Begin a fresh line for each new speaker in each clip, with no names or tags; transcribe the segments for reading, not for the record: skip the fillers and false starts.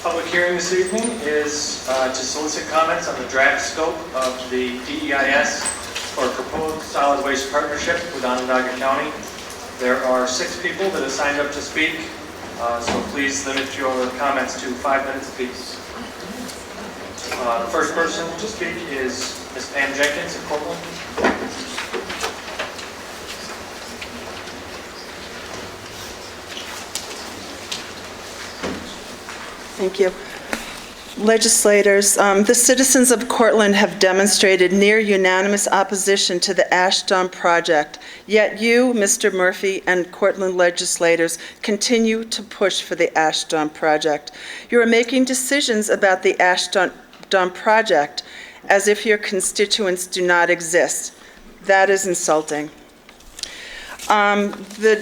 Public hearing this evening is to solicit comments on the draft scope of the DEIS for a proposed solid waste partnership with Onondaga County. There are 6 people that have signed up to speak, so please limit your comments to 5 minutes apiece. The first person to speak is Ms. Pam Jenkins of Cortland.
Thank you. Legislators, the citizens of Cortland have demonstrated near unanimous opposition to the ash dump project, yet you, Mr. Murphy, and Cortland legislators continue to push for the ash dump project. You are making decisions about the ash dump project as if your constituents do not exist. That is insulting. The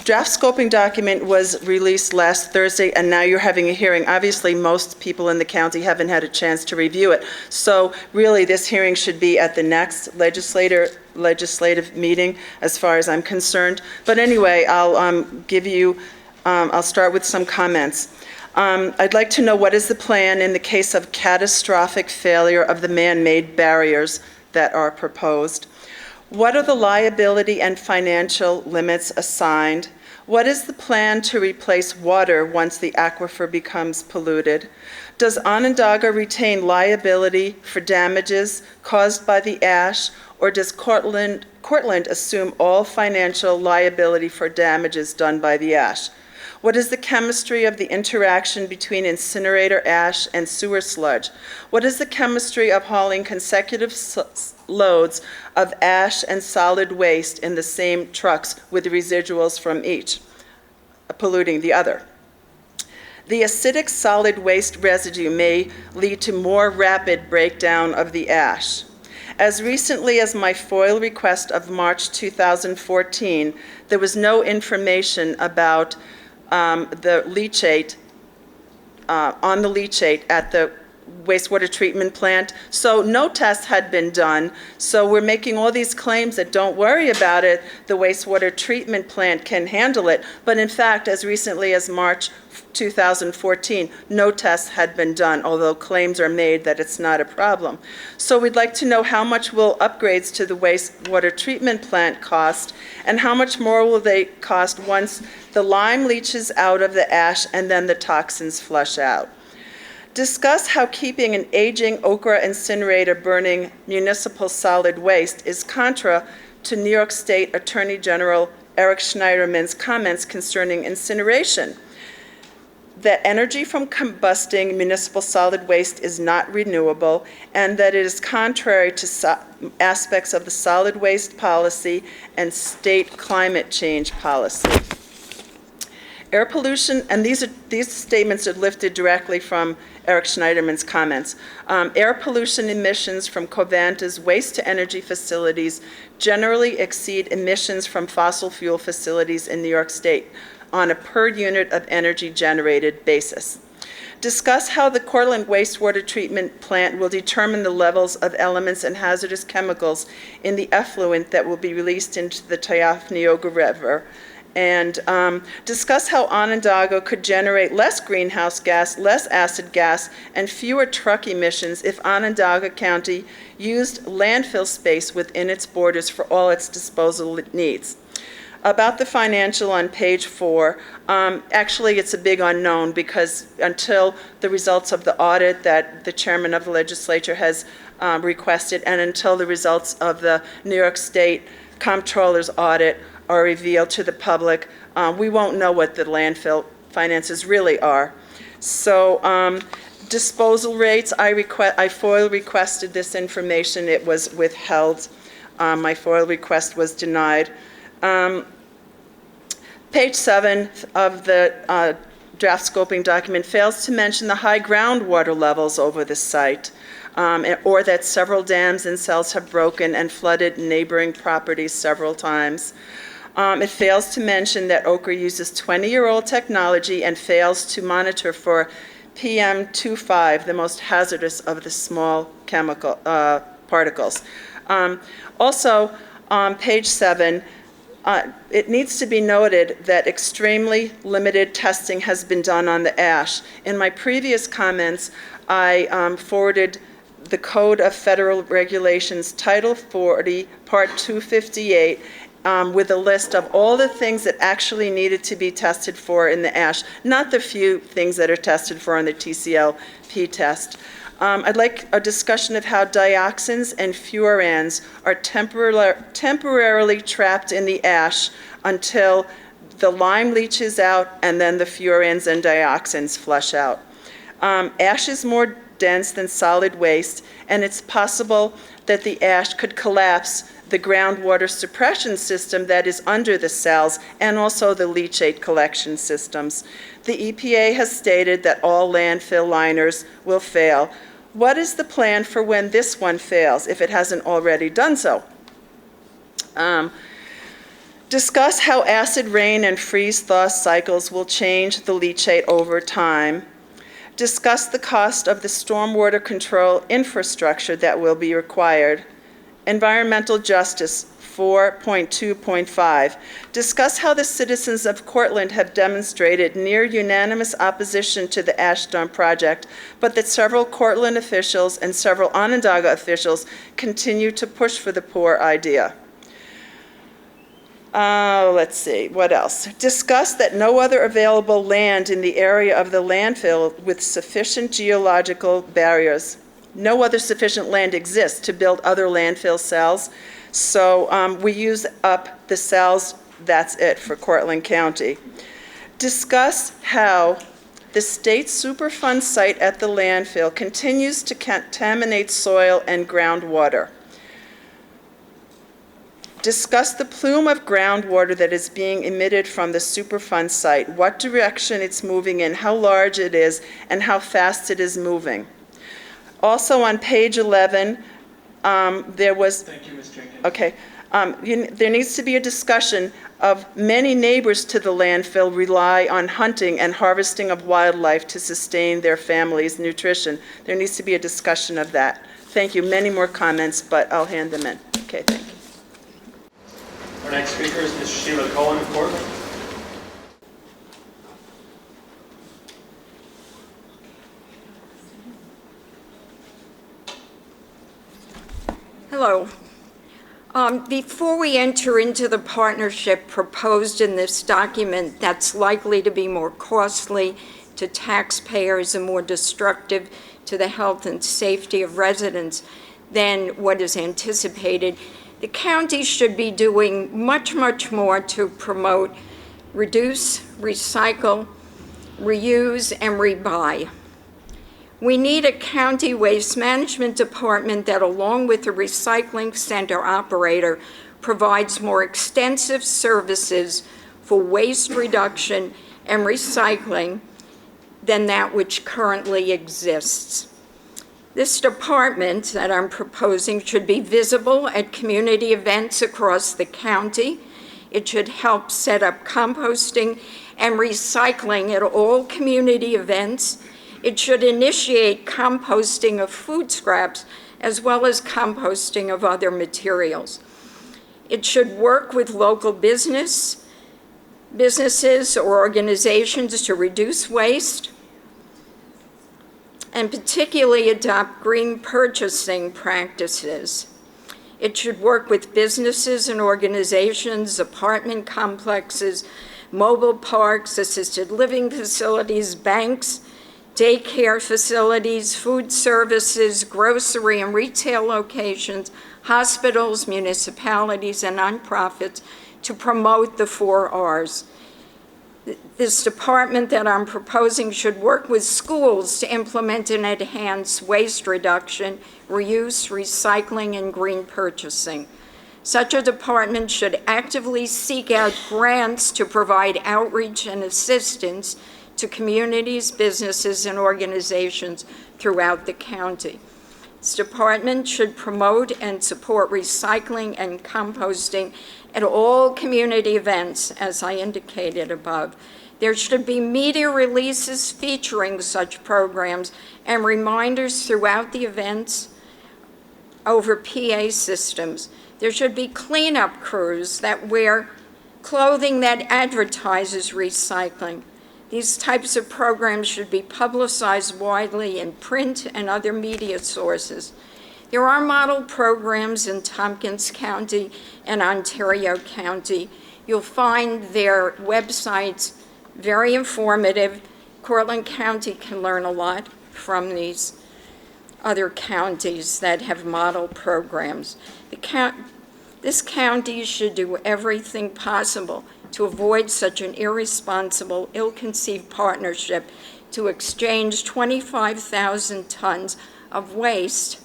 draft scoping document was released last Thursday, and now you're having a hearing. Obviously, most people in the county haven't had a chance to review it. So really, this hearing should be at the next legislative meeting, as far as I'm concerned. But anyway, I'll start with some comments. I'd like to know, what is the plan in the case of catastrophic failure of the man-made barriers that are proposed? What are the liability and financial limits assigned? What is the plan to replace water once the aquifer becomes polluted? Does Onondaga retain liability for damages caused by the ash, or does Cortland assume all financial liability for damages done by the ash? What is the chemistry of the interaction between incinerator ash and sewer sludge? What is the chemistry of hauling consecutive loads of ash and solid waste in the same trucks with residuals from each, polluting the other? The acidic solid waste residue may lead to more rapid breakdown of the ash. As recently as my FOIL request of March 2014, there was no information about the leachate, on the leachate at the wastewater treatment plant. So no tests had been done. So we're making all these claims that don't worry about it, the wastewater treatment plant can handle it. But in fact, as recently as March 2014, no tests had been done, although claims are made that it's not a problem. So we'd like to know, how much will upgrades to the wastewater treatment plant cost, and how much more will they cost once the lime leaches out of the ash and then the toxins flush out? Discuss how keeping an aging Okra incinerator burning municipal solid waste is contra to New York State Attorney General Eric Schneiderman's comments concerning incineration, that energy from combusting municipal solid waste is not renewable, and that it is contrary to aspects of the solid waste policy and state climate change policy. Air pollution, and these statements are lifted directly from Eric Schneiderman's comments. Air pollution emissions from Covanta's waste-to-energy facilities generally exceed emissions from fossil fuel facilities in New York State on a per unit of energy generated basis. Discuss how the Cortland wastewater treatment plant will determine the levels of elements and hazardous chemicals in the effluent that will be released into the Tyopneoga River, and discuss how Onondaga could generate less greenhouse gas, less acid gas, and fewer truck emissions if Onondaga County used landfill space within its borders for all its disposal needs. About the financial on page 4, actually it's a big unknown, because until the results of the audit that the chairman of the legislature has requested, and until the results of the New York State Comptroller's audit are revealed to the public, we won't know what the landfill finances really are. So disposal rates, I FOIL requested this information. It was withheld. My FOIL request was denied. Page 7 of the draft scoping document fails to mention the high groundwater levels over the site, or that several dams and cells have broken and flooded neighboring properties several times. It fails to mention that Okra uses 20-year-old technology and fails to monitor for PM2.5, the most hazardous of the small chemical particles. Also, on page 7, it needs to be noted that extremely limited testing has been done on the ash. In my previous comments, I forwarded the Code of Federal Regulations, Title 40, Part 258, with a list of all the things that actually needed to be tested for in the ash, not the few things that are tested for on the TCLP test. I'd like a discussion of how dioxins and furans are temporarily trapped in the ash until the lime leaches out and then the furans and dioxins flush out. Ash is more dense than solid waste, and it's possible that the ash could collapse the groundwater suppression system that is under the cells and also the leachate collection systems. The EPA has stated that all landfill liners will fail. What is the plan for when this one fails, if it hasn't already done so? Discuss how acid rain and freeze-thaw cycles will change the leachate over time. Discuss the cost of the stormwater control infrastructure that will be required. Environmental justice 4.2.5. Discuss how the citizens of Cortland have demonstrated near unanimous opposition to the ash dump project, but that several Cortland officials and several Onondaga officials continue to push for the poor idea. Let's see, what else? Discuss that no other available land in the area of the landfill with sufficient geological barriers. No other sufficient land exists to build other landfill cells, so we use up the cells, that's it for Cortland County. Discuss how the state Superfund site at the landfill continues to contaminate soil and groundwater. Discuss the plume of groundwater that is being emitted from the Superfund site, what direction it's moving in, how large it is, and how fast it is moving. Also on page 11, there was...
Thank you, Ms. Jenkins.
Okay. There needs to be a discussion of many neighbors to the landfill rely on hunting and harvesting of wildlife to sustain their family's nutrition. There needs to be a discussion of that. Thank you. Many more comments, but I'll hand them in. Okay, thank you.
Our next speaker is Ms. Sheila Cohen of Cortland.
Hello. Before we enter into the partnership proposed in this document that's likely to be more costly to taxpayers and more destructive to the health and safety of residents than what is anticipated, the county should be doing much, much more to promote reduce, recycle, reuse, and rebuy. We need a county waste management department that, along with the recycling center operator, provides more extensive services for waste reduction and recycling than that which currently exists. This department that I'm proposing should be visible at community events across the county. It should help set up composting and recycling at all community events. It should initiate composting of food scraps as well as composting of other materials. It should work with local businesses or organizations to reduce waste, and particularly adopt green purchasing practices. It should work with businesses and organizations, apartment complexes, mobile parks, assisted living facilities, banks, daycare facilities, food services, grocery and retail locations, hospitals, municipalities, and nonprofits to promote the 4 R's. This department that I'm proposing should work with schools to implement and enhance waste reduction, reuse, recycling, and green purchasing. Such a department should actively seek out grants to provide outreach and assistance to communities, businesses, and organizations throughout the county. This department should promote and support recycling and composting at all community events, as I indicated above. There should be media releases featuring such programs and reminders throughout the events over PA systems. There should be cleanup crews that wear clothing that advertises recycling. These types of programs should be publicized widely in print and other media sources. There are model programs in Tompkins County and Ontario County. You'll find their websites very informative. Cortland County can learn a lot from these other counties that have model programs. This county should do everything possible to avoid such an irresponsible, ill-conceived partnership to exchange 25,000 tons of waste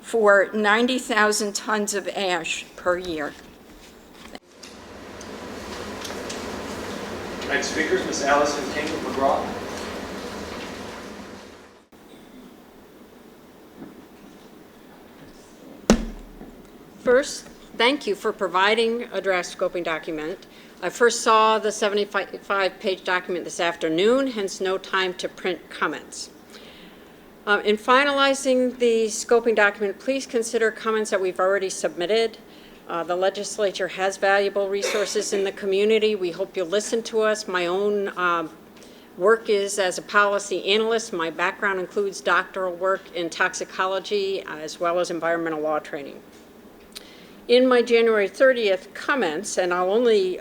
for 90,000 tons of ash per year.
Next speakers, Ms. Allison King of McGraw.
First, thank you for providing a draft scoping document. I first saw the 75-page document this afternoon, hence no time to print comments. In finalizing the scoping document, please consider comments that we've already submitted. The legislature has valuable resources in the community. We hope you'll listen to us. My own work is as a policy analyst. My background includes doctoral work in toxicology as well as environmental law training. In my January 30th comments, and I'll only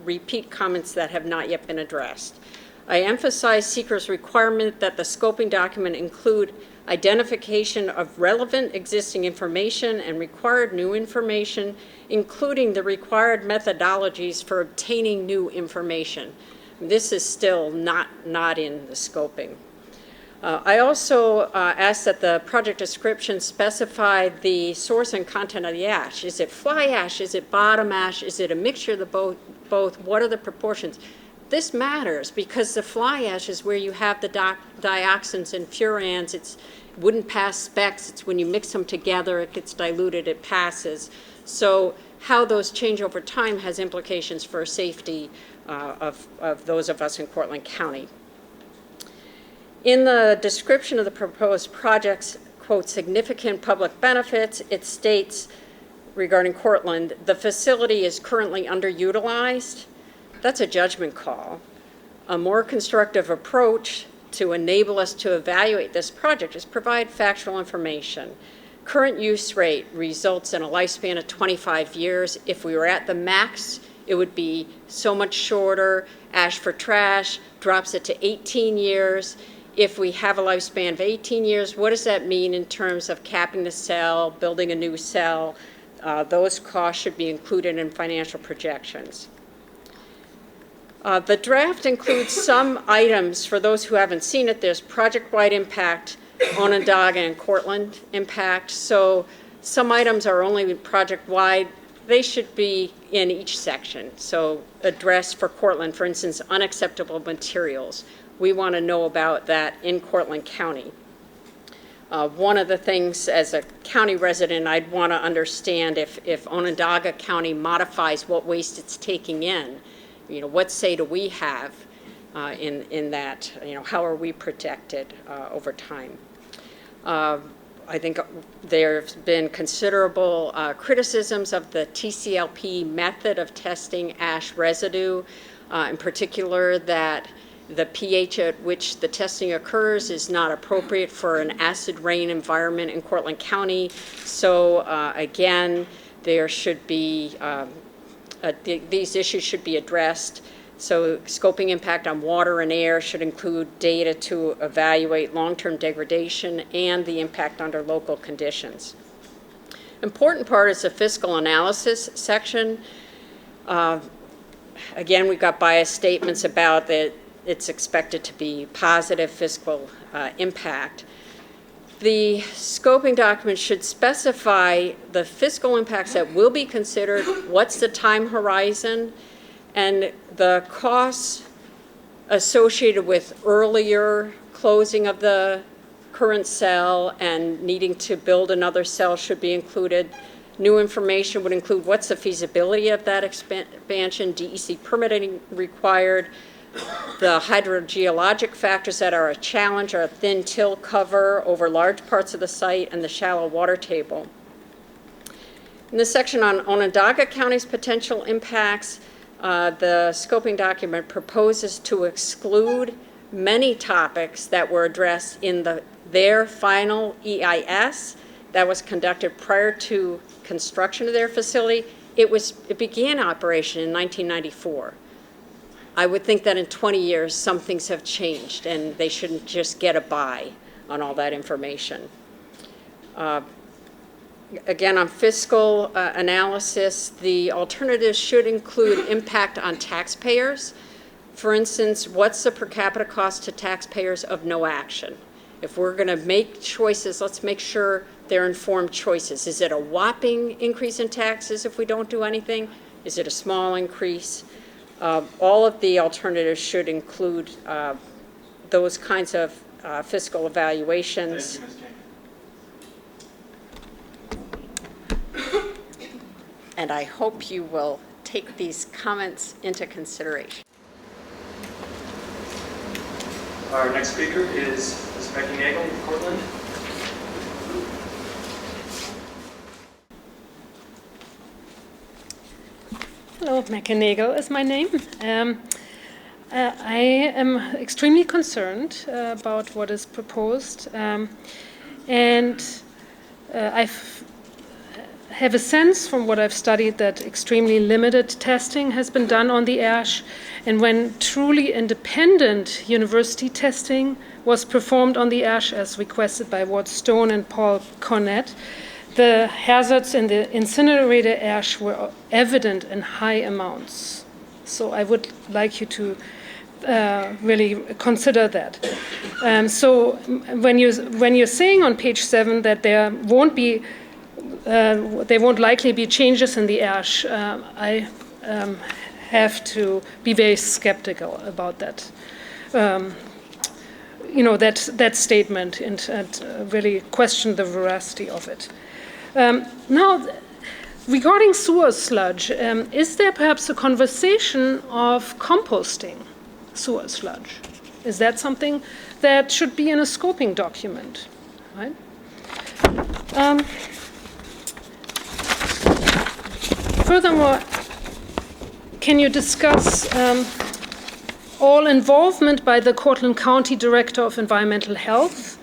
repeat comments that have not yet been addressed, I emphasize seeker's requirement that the scoping document include identification of relevant existing information and required new information, including the required methodologies for obtaining new information. This is still not in the scoping. I also asked that the project description specify the source and content of the ash. Is it fly ash? Is it bottom ash? Is it a mixture of the both? What are the proportions? This matters because the fly ash is where you have the dioxins and furans. It wouldn't pass specs. It's when you mix them together, it gets diluted, it passes. So how those change over time has implications for safety of those of us in Cortland County. In the description of the proposed project's, quote, significant public benefits, it states regarding Cortland, the facility is currently underutilized. That's a judgment call. A more constructive approach to enable us to evaluate this project is provide factual information. Current use rate results in a lifespan of 25 years. If we were at the max, it would be so much shorter. Ash for trash drops it to 18 years. If we have a lifespan of 18 years, what does that mean in terms of capping the cell, building a new cell? Those costs should be included in financial projections. The draft includes some items for those who haven't seen it. There's project-wide impact, Onondaga and Cortland impact. So some items are only project-wide. They should be in each section. So addressed for Cortland, for instance, unacceptable materials. We want to know about that in Cortland County. One of the things as a county resident, I'd want to understand if Onondaga County modifies what waste it's taking in, what say do we have in that, how are we protected over time? I think there have been considerable criticisms of the TCLP method of testing ash residue, in particular that the pH at which the testing occurs is not appropriate for an acid rain environment in Cortland County. So again, there should be, these issues should be addressed. So scoping impact on water and air should include data to evaluate long-term degradation and the impact under local conditions. Important part is the fiscal analysis section. Again, we've got biased statements about that it's expected to be positive fiscal impact. The scoping document should specify the fiscal impacts that will be considered, what's the time horizon, and the costs associated with earlier closing of the current cell and needing to build another cell should be included. New information would include what's the feasibility of that expansion, DEC permitting required, the hydrogeologic factors that are a challenge are a thin till cover over large parts of the site and the shallow water table. In this section on Onondaga County's potential impacts, the scoping document proposes to exclude many topics that were addressed in their final EIS that was conducted prior to construction of their facility. It began operation in 1994. I would think that in 20 years, some things have changed, and they shouldn't just get a buy on all that information. Again, on fiscal analysis, the alternatives should include impact on taxpayers. For instance, what's the per capita cost to taxpayers of no action? If we're going to make choices, let's make sure they're informed choices. Is it a whopping increase in taxes if we don't do anything? Is it a small increase? All of the alternatives should include those kinds of fiscal evaluations.
Thank you, Ms. King.
And I hope you will take these comments into consideration.
Our next speaker is Ms. McConkey of Cortland.
Hello, McConkey is my name. I am extremely concerned about what is proposed, and I have a sense from what I've studied that extremely limited testing has been done on the ash, and when truly independent university testing was performed on the ash as requested by Ward Stone and Paul Cornett, the hazards in the incinerator ash were evident in high amounts. So I would like you to really consider that. So when you're saying on page 7 that there won't likely be changes in the ash, I have to be very skeptical about that. That statement and really question the veracity of it. Now, regarding sewer sludge, is there perhaps a conversation of composting sewer sludge? Is that something that should be in a scoping document, right? Furthermore, can you discuss all involvement by the Cortland County Director of Environmental Health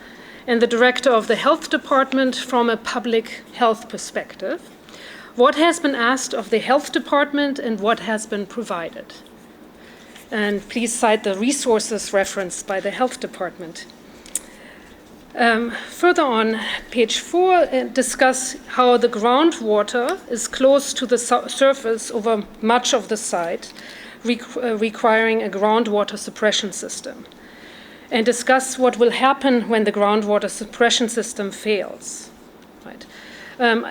and the Director of the Health Department from a public health perspective? What has been asked of the Health Department and what has been provided? And please cite the resources referenced by the Health Department. Further on, page 4, discuss how the groundwater is close to the surface over much of the site, requiring a groundwater suppression system. And discuss what will happen when the groundwater suppression system fails. Right?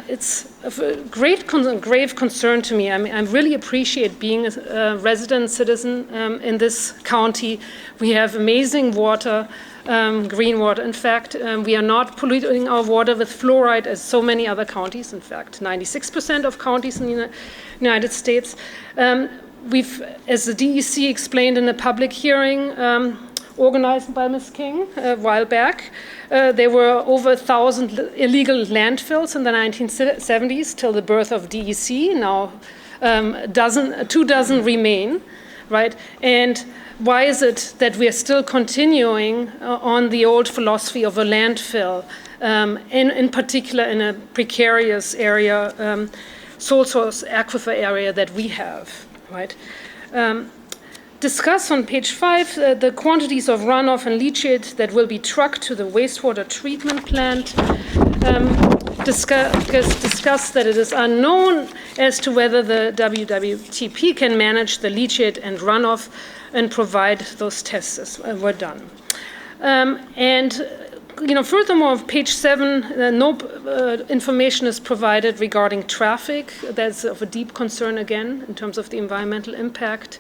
It's of grave concern to me. I mean, I really appreciate being a resident citizen in this county. We have amazing water, green water. In fact, we are not polluting our water with fluoride as so many other counties. In fact, 96% of counties in the United States. We've, as the DEC explained in a public hearing, organized by Ms. King a while back. There were over 1,000 illegal landfills in the 1970s till the birth of DEC. Now 24 remain, right? And why is it that we are still continuing on the old philosophy of a landfill, in particular in a precarious area, sole source aquifer area that we have, right? Discuss on page 5 the quantities of runoff and leachate that will be trucked to the wastewater treatment plant. Discuss that it is unknown as to whether the WWTP can manage the leachate and runoff and provide those tests were done. Furthermore, on page 7, no information is provided regarding traffic. That's of a deep concern again in terms of the environmental impact.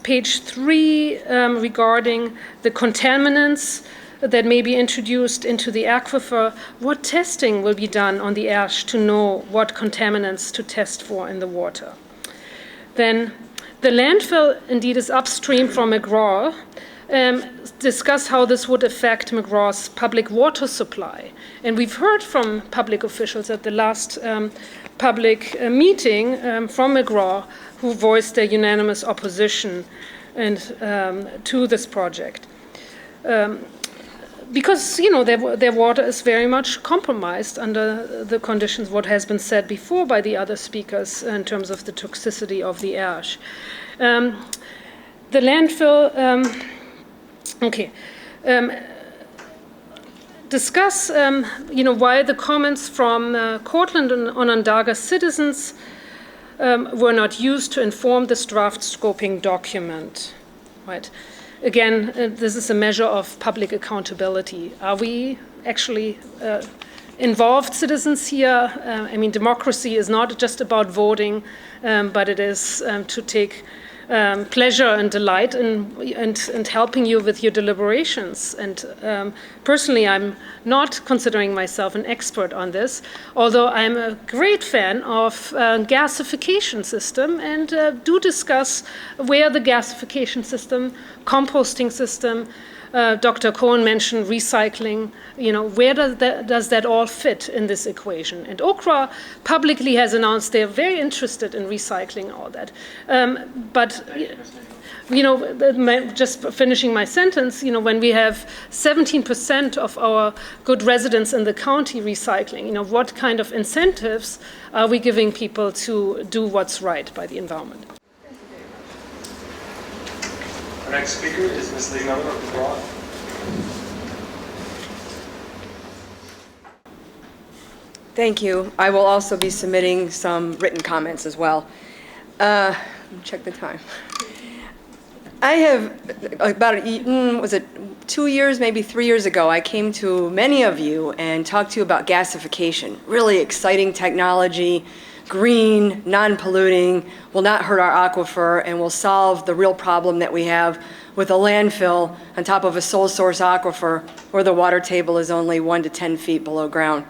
Page 3, regarding the contaminants that may be introduced into the aquifer, what testing will be done on the ash to know what contaminants to test for in the water? Then the landfill indeed is upstream from McGraw, discuss how this would affect McGraw's public water supply. And we've heard from public officials at the last public meeting from McGraw who voiced their unanimous opposition to this project. Because, their water is very much compromised under the conditions, what has been said before by the other speakers in terms of the toxicity of the ash. The landfill, discuss, why the comments from Cortland and Onondaga citizens were not used to inform this draft scoping document, right? Again, this is a measure of public accountability. Are we actually involved citizens here? Democracy is not just about voting, but it is to take pleasure and delight and helping you with your deliberations. And personally, I'm not considering myself an expert on this, although I'm a great fan of gasification system and do discuss where the gasification system, composting system, Dr. Cohen mentioned recycling. Where does that all fit in this equation? And Okra publicly has announced they're very interested in recycling all that. Just finishing my sentence, when we have 17% of our good residents in the county recycling, what kind of incentives are we giving people to do what's right by the environment?
Our next speaker is Ms. Lee Miller of McGraw.
Thank you. I will also be submitting some written comments as well. Check the time. I have about, was it 2 years, maybe 3 years ago, I came to many of you and talked to you about gasification. Really exciting technology, green, non-polluting, will not hurt our aquifer, and will solve the real problem that we have with a landfill on top of a sole source aquifer where the water table is only 1 to 10 feet below ground.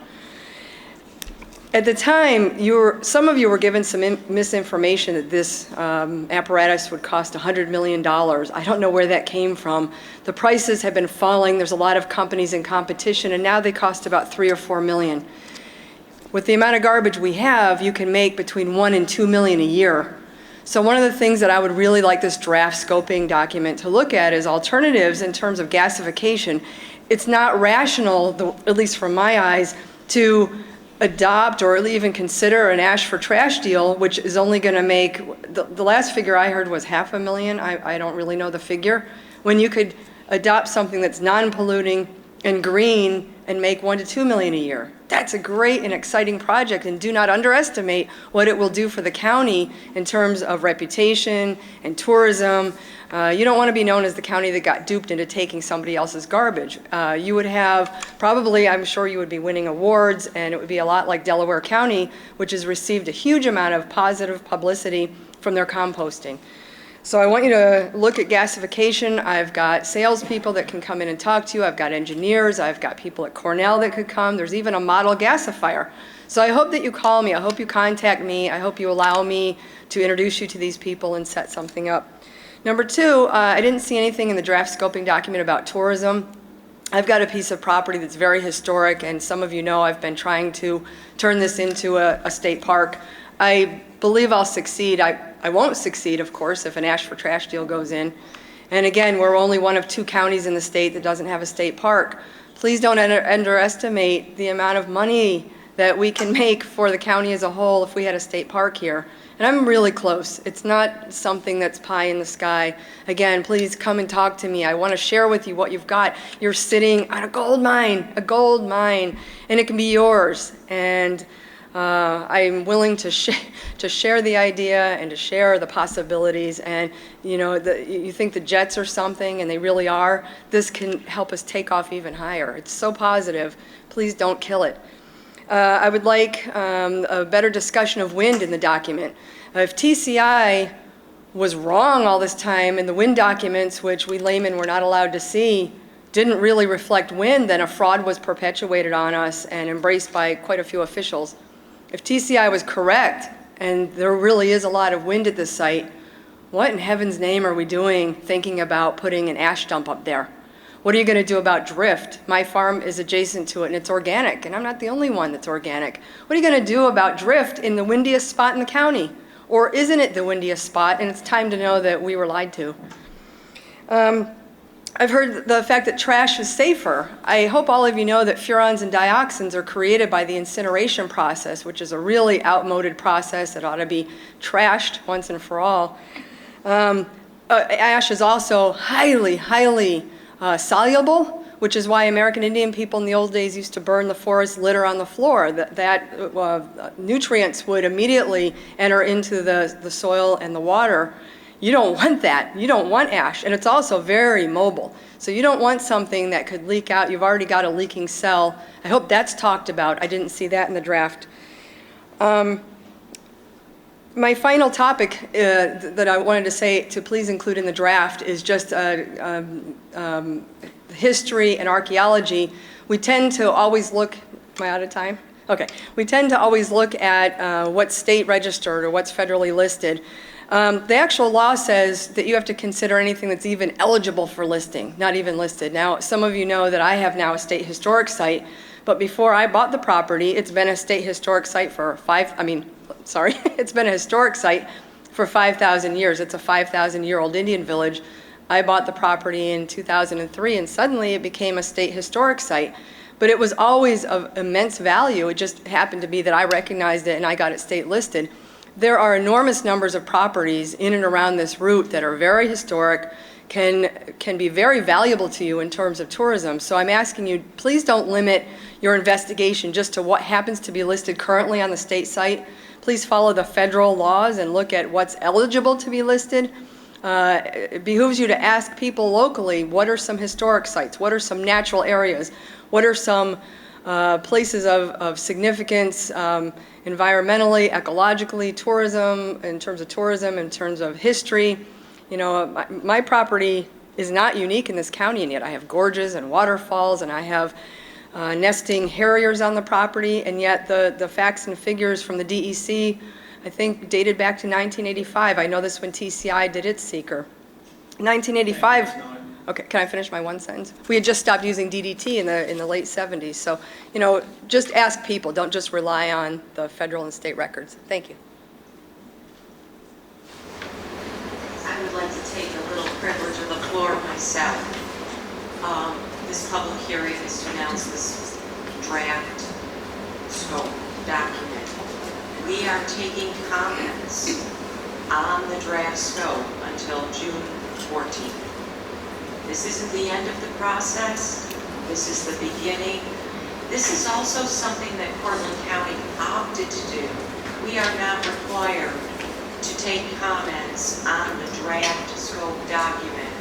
At the time, some of you were given some misinformation that this apparatus would cost $100 million. I don't know where that came from. The prices have been falling. There's a lot of companies in competition, and now they cost about $3 or $4 million. With the amount of garbage we have, you can make between $1 and $2 million a year. So one of the things that I would really like this draft scoping document to look at is alternatives in terms of gasification. It's not rational, at least from my eyes, to adopt or even consider an ash for trash deal, which is only going to make, the last figure I heard was $500,000. I don't really know the figure. When you could adopt something that's non-polluting and green and make $1 to $2 million a year. That's a great and exciting project, and do not underestimate what it will do for the county in terms of reputation and tourism. You don't want to be known as the county that got duped into taking somebody else's garbage. You would have, probably, I'm sure you would be winning awards, and it would be a lot like Delaware County, which has received a huge amount of positive publicity from their composting. So I want you to look at gasification. I've got salespeople that can come in and talk to you. I've got engineers. I've got people at Cornell that could come. There's even a model gasifier. So I hope that you call me. I hope you contact me. I hope you allow me to introduce you to these people and set something up. Number two, I didn't see anything in the draft scoping document about tourism. I've got a piece of property that's very historic, and some of you know I've been trying to turn this into a state park. I believe I'll succeed. I won't succeed, of course, if an ash for trash deal goes in. And again, we're only one of 2 counties in the state that doesn't have a state park. Please don't underestimate the amount of money that we can make for the county as a whole if we had a state park here. And I'm really close. It's not something that's pie in the sky. Again, please come and talk to me. I want to share with you what you've got. You're sitting on a gold mine, and it can be yours. And I'm willing to share the idea and to share the possibilities. And you think the jets are something, and they really are. This can help us take off even higher. It's so positive. Please don't kill it. I would like a better discussion of wind in the document. If TCI was wrong all this time and the wind documents, which we laymen were not allowed to see, didn't really reflect wind, then a fraud was perpetuated on us and embraced by quite a few officials. If TCI was correct, and there really is a lot of wind at this site, what in heaven's name are we doing thinking about putting an ash dump up there? What are you going to do about drift? My farm is adjacent to it and it's organic, and I'm not the only one that's organic. What are you going to do about drift in the windiest spot in the county? Or isn't it the windiest spot, and it's time to know that we were lied to? I've heard the fact that trash is safer. I hope all of you know that furans and dioxins are created by the incineration process, which is a really outmoded process that ought to be trashed once and for all. Ash is also highly soluble, which is why American Indian people in the old days used to burn the forest litter on the floor. That nutrients would immediately enter into the soil and the water. You don't want that. You don't want ash. And it's also very mobile. So you don't want something that could leak out. You've already got a leaking cell. I hope that's talked about. I didn't see that in the draft. My final topic that I wanted to say to please include in the draft is just history and archaeology. We tend to always look, am I out of time? Okay. We tend to always look at what's state registered or what's federally listed. The actual law says that you have to consider anything that's even eligible for listing, not even listed. Now, some of you know that I have now a state historic site, but before I bought the property, it's been a state historic site for it's been a historic site for 5,000 years. It's a 5,000-year-old Indian village. I bought the property in 2003, and suddenly it became a state historic site. But it was always of immense value. It just happened to be that I recognized it and I got it state listed. There are enormous numbers of properties in and around this route that are very historic, can be very valuable to you in terms of tourism. So I'm asking you, please don't limit your investigation just to what happens to be listed currently on the state site. Please follow the federal laws and look at what's eligible to be listed. It behooves you to ask people locally, what are some historic sites? What are some natural areas? What are some places of significance environmentally, ecologically, tourism, in terms of history? You know, my property is not unique in this county, and yet I have gorges and waterfalls, and I have nesting harriers on the property, and yet the facts and figures from the DEC, I think, dated back to 1985. I know this when TCI did its seeker. 1985. Okay, can I finish my one sentence? We had just stopped using DDT in the late 70s. So, you know, just ask people. Don't just rely on the federal and state records. Thank you.
I would like to take a little privilege of the floor myself. This public hearing is to announce this draft scope document. We are taking comments on the draft scope until June 14th. This isn't the end of the process. This is the beginning. This is also something that Cortland County opted to do. We are not required to take comments on the draft scope document,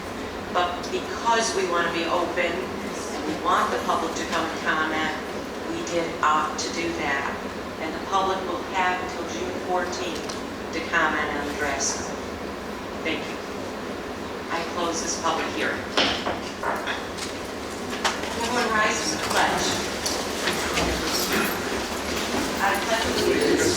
but because we want to be open and we want the public to come and comment, we did opt to do that. And the public will have until June 14th to comment on the draft scope. Thank you. I close this public hearing. Everyone rise to the pledge. I pledge allegiance